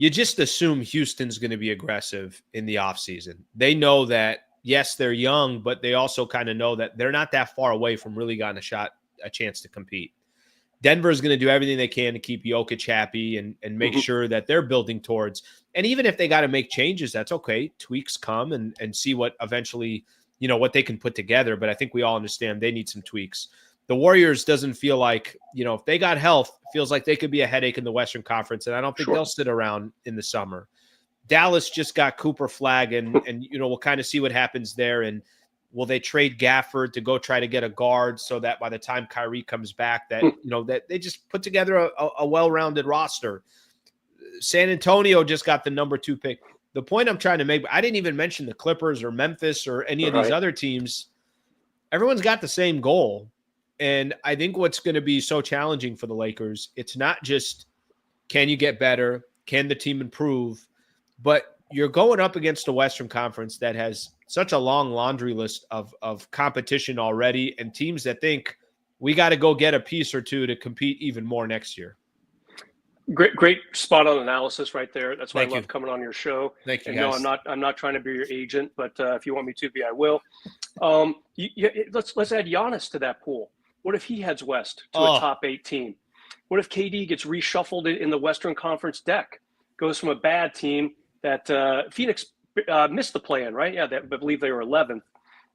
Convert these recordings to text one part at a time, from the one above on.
you just assume Houston's going to be aggressive in the offseason. They know that, yes, they're young, but they also kind of know that they're not that far away from really getting a chance to compete. Denver's going to do everything they can to keep Jokic happy and make sure that they're building towards. And even if they got to make changes, that's okay. Tweaks come and see what eventually, what they can put together. But I think we all understand they need some tweaks. The Warriors doesn't feel like, if they got health, feels like they could be a headache in the Western Conference. And I don't think they'll sit around in the summer. Dallas just got Cooper Flag and we'll kind of see what happens there. And will they trade Gafford to go try to get a guard so that by the time Kyrie comes back that, that they just put together a well-rounded roster. San Antonio just got the number 2 pick. The point I'm trying to make, I didn't even mention the Clippers or Memphis or any of these other teams. Everyone's got the same goal. And I think what's going to be so challenging for the Lakers, it's not just can you get better, can the team improve, but you're going up against a Western Conference that has such a long laundry list of competition already and teams that think we got to go get a piece or two to compete even more next year. Great spot on analysis right there. That's why I love coming on your show. Thank you. And no, I'm not trying to be your agent, but if you want me to be, I will. Let's add Giannis to that pool. What if he heads west to a top 8 team? What if KD gets reshuffled in the Western Conference deck? Goes from a bad team that Phoenix missed the play-in, right? Yeah, I believe they were 11th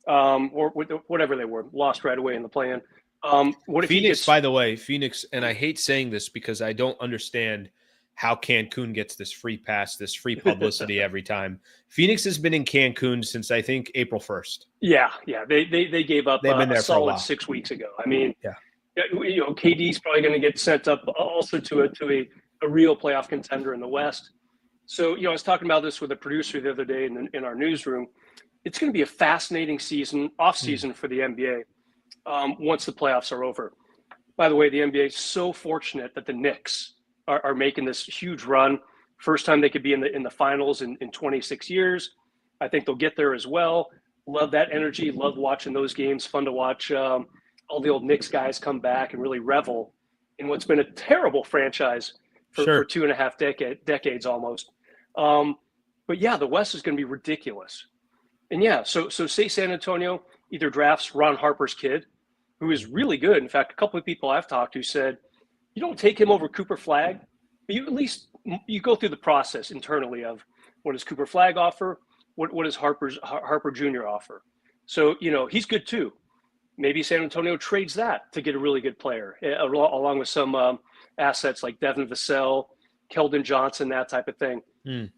or whatever they were, lost right away in the play-in. What if Phoenix, by the way, Phoenix, and I hate saying this because I don't understand how Cancun gets this free pass, this free publicity every time. Phoenix has been in Cancun since I think April 1st. Yeah. They gave up a solid 6 weeks ago. I mean, KD's probably going to get sent up also to a real playoff contender in the West. So, I was talking about this with a producer the other day in our newsroom. It's going to be a fascinating off season for the NBA once the playoffs are over. By the way, the NBA is so fortunate that the Knicks are making this huge run. First time they could be in the finals in 26 years. I think they'll get there as well. Love that energy. Love watching those games. Fun to watch all the old Knicks guys come back and really revel in what's been a terrible franchise for 2.5 decades almost. But yeah, the West is going to be ridiculous. And yeah, so say San Antonio either drafts Ron Harper's kid, who is really good. In fact, a couple of people I've talked to said, you don't take him over Cooper Flag, but you at least you go through the process internally of what does Cooper Flag offer, what does Harper Jr. offer. So he's good too. Maybe San Antonio trades that to get a really good player, along with some assets like Devin Vassell, Keldon Johnson, that type of thing.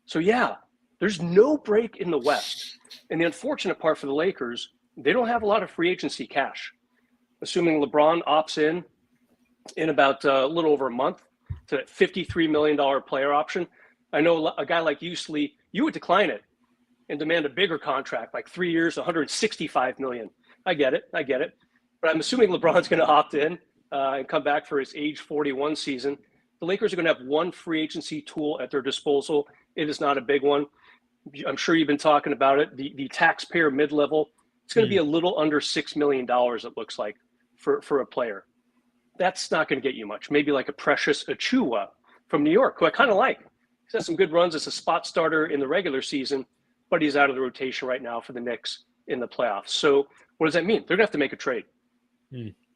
So yeah, there's no break in the West. And the unfortunate part for the Lakers, they don't have a lot of free agency cash. Assuming LeBron opts in about a little over a month to that $53 million player option. I know a guy like you, Slee, you would decline it and demand a bigger contract, like 3 years, $165 million. I get it. But I'm assuming LeBron's going to opt in and come back for his age 41 season. The Lakers are going to have one free agency tool at their disposal. It is not a big one. I'm sure you've been talking about it. The taxpayer mid-level, it's going to be a little under $6 million, it looks like, for a player. That's not going to get you much. Maybe like a Precious Achiuwa from New York, who I kind of like. He's had some good runs as a spot starter in the regular season, but he's out of the rotation right now for the Knicks in the playoffs. So what does that mean? They're going to have to make a trade.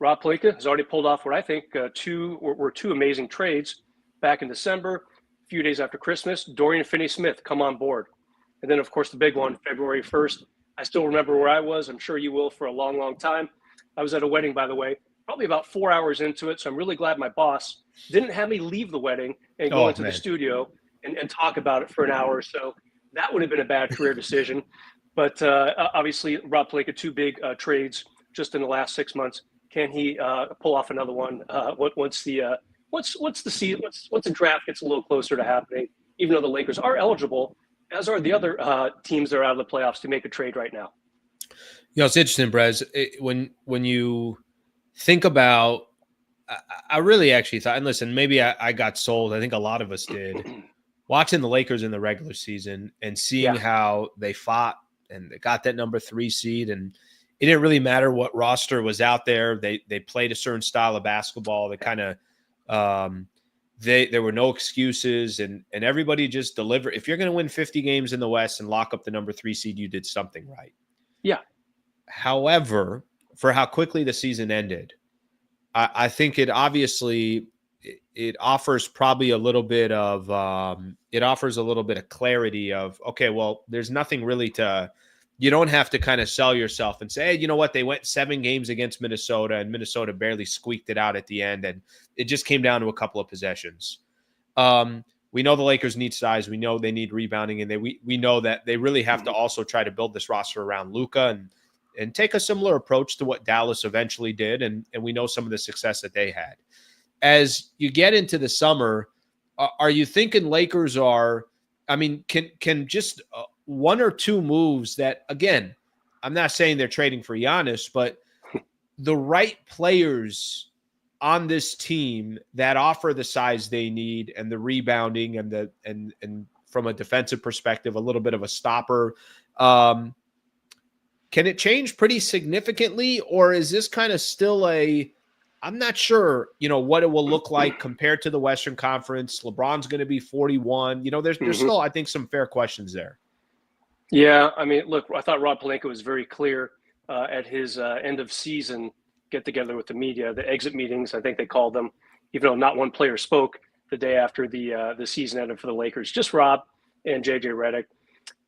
Rob Pelinka has already pulled off what I think two amazing trades back in December, a few days after Christmas. Dorian Finney-Smith come on board. And then, of course, the big one, February 1st. I still remember where I was. I'm sure you will for a long, long time. I was at a wedding, by the way, probably about 4 hours into it. So I'm really glad my boss didn't have me leave the wedding and go into the studio and talk about it for an hour or so. That would have been a bad career decision. But obviously, Rob Pelinka, 2 big trades just in the last 6 months. Can he pull off another one once the draft gets a little closer to happening? Even though the Lakers are eligible, as are the other teams that are out of the playoffs to make a trade right now. It's interesting, Brez. When you think about, I really actually thought, and listen, maybe I got sold. I think a lot of us did. Watching the Lakers in the regular season and seeing how they fought and they got that number 3 seed, and it didn't really matter what roster was out there. They played a certain style of basketball that kind of there were no excuses, and everybody just delivered. If you're going to win 50 games in the West and lock up the number 3 seed, you did something right. Yeah. However, for how quickly the season ended, I think it obviously it offers probably a little bit of clarity of, okay, well, there's nothing really you don't have to kind of sell yourself and say, hey, you know what? They went 7 games against Minnesota and Minnesota barely squeaked it out at the end. And it just came down to a couple of possessions. We know the Lakers need size. We know they need rebounding, and we know that they really have to also try to build this roster around Luka and take a similar approach to what Dallas eventually did. And we know some of the success that they had. As you get into the summer, are you thinking Lakers can just one or two moves that, again, I'm not saying they're trading for Giannis, but the right players on this team that offer the size they need and the rebounding and from a defensive perspective, a little bit of a stopper, can it change pretty significantly, or is this kind of still I'm not sure, what it will look like compared to the Western Conference. LeBron's going to be 41. There's still, I think, some fair questions there. Yeah, I mean, look, I thought Rob Pelinka was very clear at his end of season get together with the media, the exit meetings, I think they called them, even though not one player spoke the day after the season ended for the Lakers, just Rob and JJ Redick.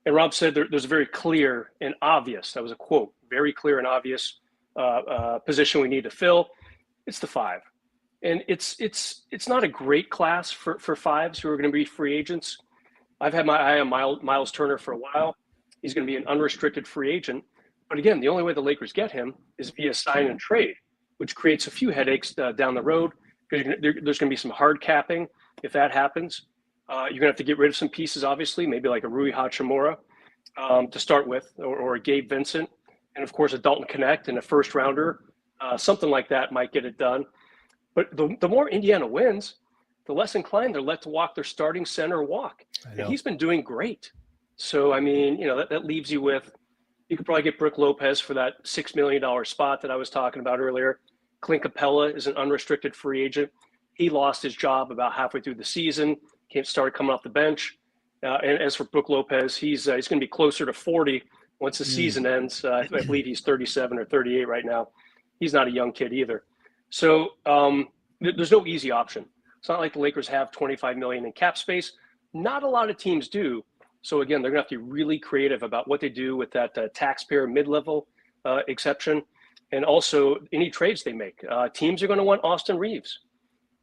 And Rob said there's a very clear and obvious, that was a quote, very clear and obvious position we need to fill. It's the 5. And it's not a great class for 5s who are going to be free agents. I have Miles Turner for a while. He's going to be an unrestricted free agent. But again, the only way the Lakers get him is via sign and trade, which creates a few headaches down the road. Because there's going to be some hard capping if that happens. You're going to have to get rid of some pieces, obviously, maybe like a Rui Hachimura to start with, or a Gabe Vincent, and of course a Dalton Connect and a first rounder. Something like that might get it done. But the more Indiana wins, the less inclined they're let to walk their starting center walk. And he's been doing great. So, I mean, that leaves you with, you could probably get Brook Lopez for that $6 million spot that I was talking about earlier. Clint Capella is an unrestricted free agent. He lost his job about halfway through the season, started coming off the bench. And as for Brook Lopez, he's going to be closer to 40 once the season ends. I believe he's 37 or 38 right now. He's not a young kid either. So there's no easy option. It's not like the Lakers have $25 million in cap space. Not a lot of teams do. So again, they're going to have to be really creative about what they do with that taxpayer mid-level exception. And also any trades they make. Teams are going to want Austin Reeves.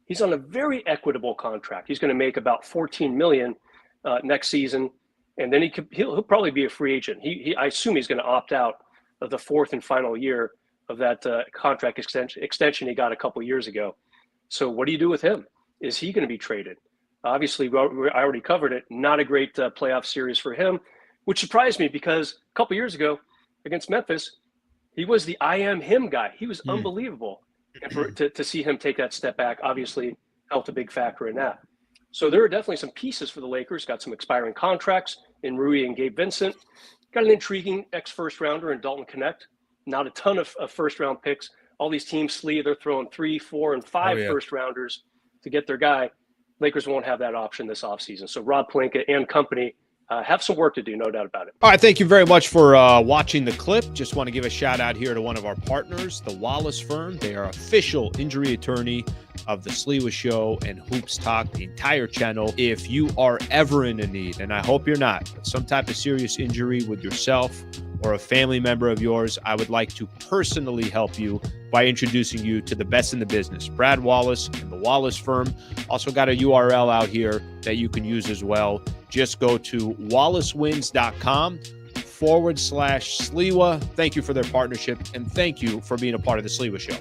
He's on a very equitable contract. He's going to make about $14 million next season. And then he'll probably be a free agent. I assume he's going to opt out of the 4th and final year of that contract extension he got a couple years ago. So what do you do with him? Is he going to be traded? Obviously, I already covered it. Not a great playoff series for him, which surprised me because a couple years ago against Memphis, he was the I am him guy. He was unbelievable. And to see him take that step back obviously helped a big factor in that. So there are definitely some pieces for the Lakers. Got some expiring contracts in Rui and Gabe Vincent. Got an intriguing ex-first rounder in Dalton Connect. Not a ton of first-round picks. All these teams, Sliwa, they're throwing 3, 4, and 5 first-rounders to get their guy. Lakers won't have that option this offseason. So Rob Pelinka and company have some work to do, no doubt about it. All right, thank you very much for watching the clip. Just want to give a shout-out here to one of our partners, the Wallace Firm. They are official injury attorney of the Sliwa Show and Hoops Talk, the entire channel. If you are ever in a need, and I hope you're not, but some type of serious injury with yourself or a family member of yours, I would like to personally help you by introducing you to the best in the business, Brad Wallace and the Wallace Firm. Also got a URL out here that you can use as well. Just go to wallacewins.com/Sliwa. Thank you for their partnership, and thank you for being a part of the Sliwa Show.